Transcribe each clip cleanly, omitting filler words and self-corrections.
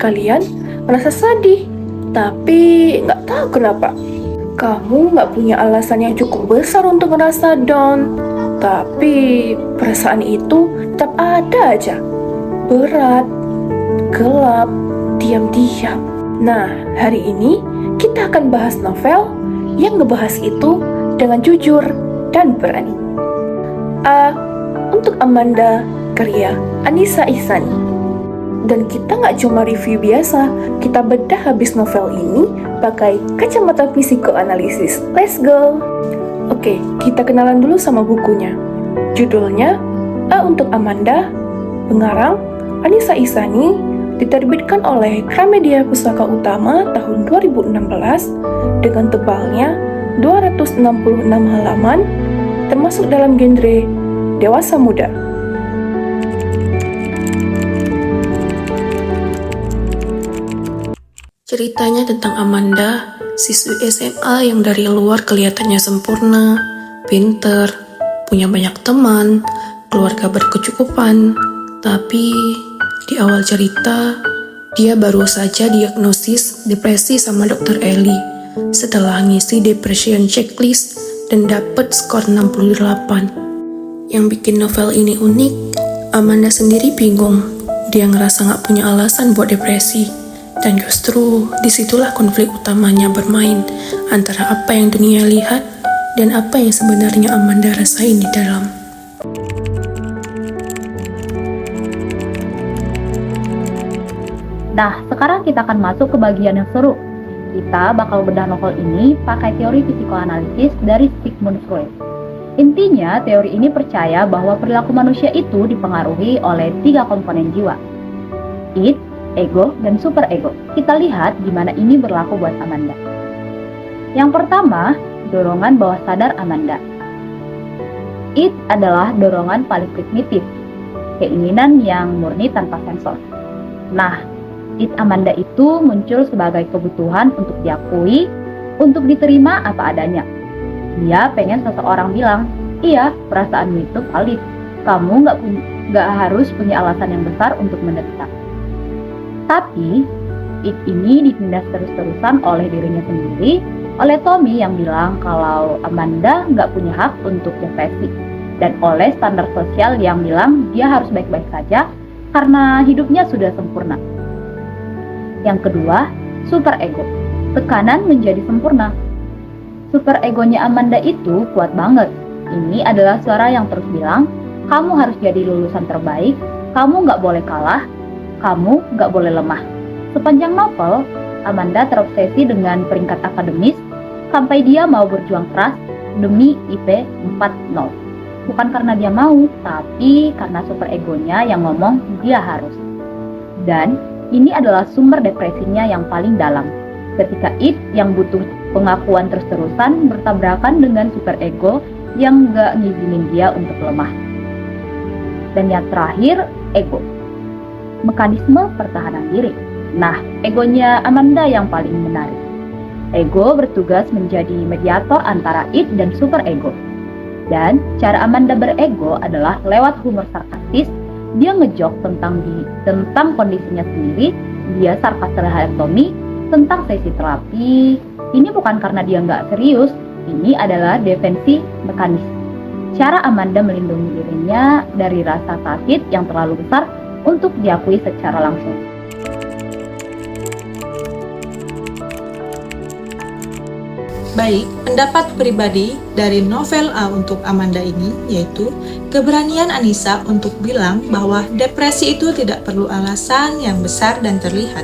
kalian merasa sedih, tapi nggak tahu kenapa. Kamu nggak punya alasan yang cukup besar untuk merasa down, tapi perasaan itu tetap ada aja. Berat, gelap, diam-diam. Nah, hari ini kita akan bahas novel yang ngebahas itu dengan jujur dan berani. Untuk Amanda, karya Anissa Ihsani. Dan kita nggak cuma review biasa, kita bedah habis novel ini pakai kacamata psikoanalisis. Let's go! Oke, kita kenalan dulu sama bukunya. Judulnya A untuk Amanda, pengarang Anissa Ihsani, diterbitkan oleh Gramedia Pustaka Utama tahun 2016 dengan tebalnya 266 halaman, termasuk dalam genre dewasa muda. Ceritanya tentang Amanda, siswi SMA yang dari luar kelihatannya sempurna, pinter, punya banyak teman, keluarga berkecukupan. Tapi di awal cerita, dia baru saja diagnosis depresi sama Dr. Ellie setelah ngisi depression checklist dan dapat skor 68. Yang bikin novel ini unik, Amanda sendiri bingung. Dia ngerasa nggak punya alasan buat depresi. Dan justru disitulah konflik utamanya bermain antara apa yang dunia lihat dan apa yang sebenarnya Amanda rasain di dalam. Nah, sekarang kita akan masuk ke bagian yang seru. Kita bakal bedah novel ini pakai teori psikoanalisis dari Sigmund Freud. Intinya, teori ini percaya bahwa perilaku manusia itu dipengaruhi oleh 3 komponen jiwa. Id, ego, dan superego. Kita lihat gimana ini berlaku buat Amanda. Yang pertama, dorongan bawah sadar Amanda. Id adalah dorongan paling primitif, keinginan yang murni tanpa sensor. Nah, id Amanda itu muncul sebagai kebutuhan untuk diakui, untuk diterima apa adanya. Dia pengen seseorang bilang, iya, perasaanmu itu valid. Kamu nggak harus punya alasan yang besar untuk menderita. Tapi, id ini ditindas terus-terusan oleh dirinya sendiri, oleh Tommy yang bilang kalau Amanda nggak punya hak untuk depresi, dan oleh standar sosial yang bilang dia harus baik-baik saja karena hidupnya sudah sempurna. Yang kedua, superego. Tekanan menjadi sempurna. Superegonya Amanda itu kuat banget. Ini adalah suara yang terus bilang, kamu harus jadi lulusan terbaik, kamu nggak boleh kalah, kamu nggak boleh lemah. Sepanjang novel, Amanda terobsesi dengan peringkat akademis sampai dia mau berjuang keras demi IP 4.0. Bukan karena dia mau, tapi karena superegonya yang ngomong dia harus. Dan ini adalah sumber depresinya yang paling dalam. Ketika id yang butuh pengakuan terus-terusan bertabrakan dengan superego yang nggak ngizinin dia untuk lemah. Dan yang terakhir, ego. Mekanisme pertahanan diri. Nah, egonya Amanda yang paling menarik. Ego bertugas menjadi mediator antara id dan superego. Dan cara Amanda berego adalah lewat humor sarkastis. Dia ngejok tentang kondisinya sendiri. Dia sarkas terhadap Tommy tentang sesi terapi. Ini bukan karena dia nggak serius. Ini adalah defensi mekanis. Cara Amanda melindungi dirinya dari rasa sakit yang terlalu besar untuk diakui secara langsung. Baik, pendapat pribadi dari novel A untuk Amanda ini yaitu keberanian Anissa untuk bilang bahwa depresi itu tidak perlu alasan yang besar dan terlihat.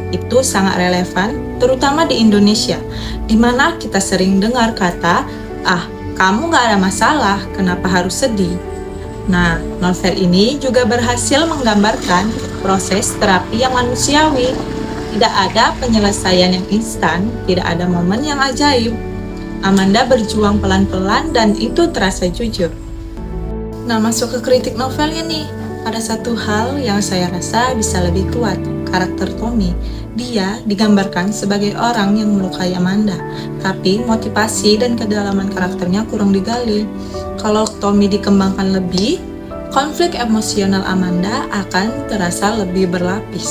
Itu sangat relevan, terutama di Indonesia, di mana kita sering dengar kata, kamu gak ada masalah, kenapa harus sedih? Nah, novel ini juga berhasil menggambarkan proses terapi yang manusiawi. Tidak ada penyelesaian yang instan, tidak ada momen yang ajaib. Amanda berjuang pelan-pelan dan itu terasa jujur. Nah, masuk ke kritik novelnya nih. Ada satu hal yang saya rasa bisa lebih kuat, karakter Tommy. Dia digambarkan sebagai orang yang melukai Amanda, tapi motivasi dan kedalaman karakternya kurang digali. Kalau Tommy dikembangkan lebih, konflik emosional Amanda akan terasa lebih berlapis.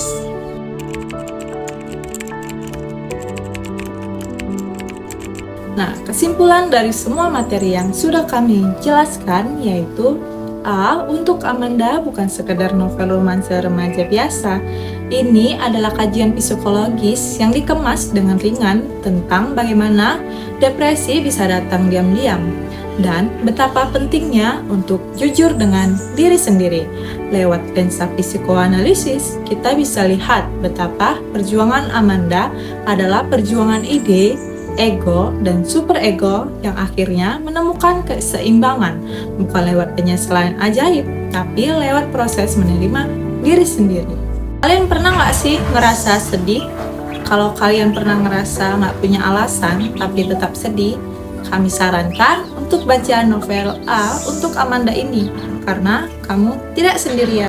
Nah, kesimpulan dari semua materi yang sudah kami jelaskan yaitu A. Untuk Amanda bukan sekedar novel romansa remaja biasa. Ini adalah kajian psikologis yang dikemas dengan ringan tentang bagaimana depresi bisa datang diam-diam dan betapa pentingnya untuk jujur dengan diri sendiri. Lewat lensa psikoanalisis, kita bisa lihat betapa perjuangan Amanda adalah perjuangan ide, ego, dan superego yang akhirnya menemukan keseimbangan, bukan lewat penyesalan ajaib, tapi lewat proses menerima diri sendiri. Kalian pernah nggak sih ngerasa sedih? Kalau kalian pernah ngerasa nggak punya alasan, tapi tetap sedih, kami sarankan untuk baca novel A untuk Amanda ini, karena kamu tidak sendirian.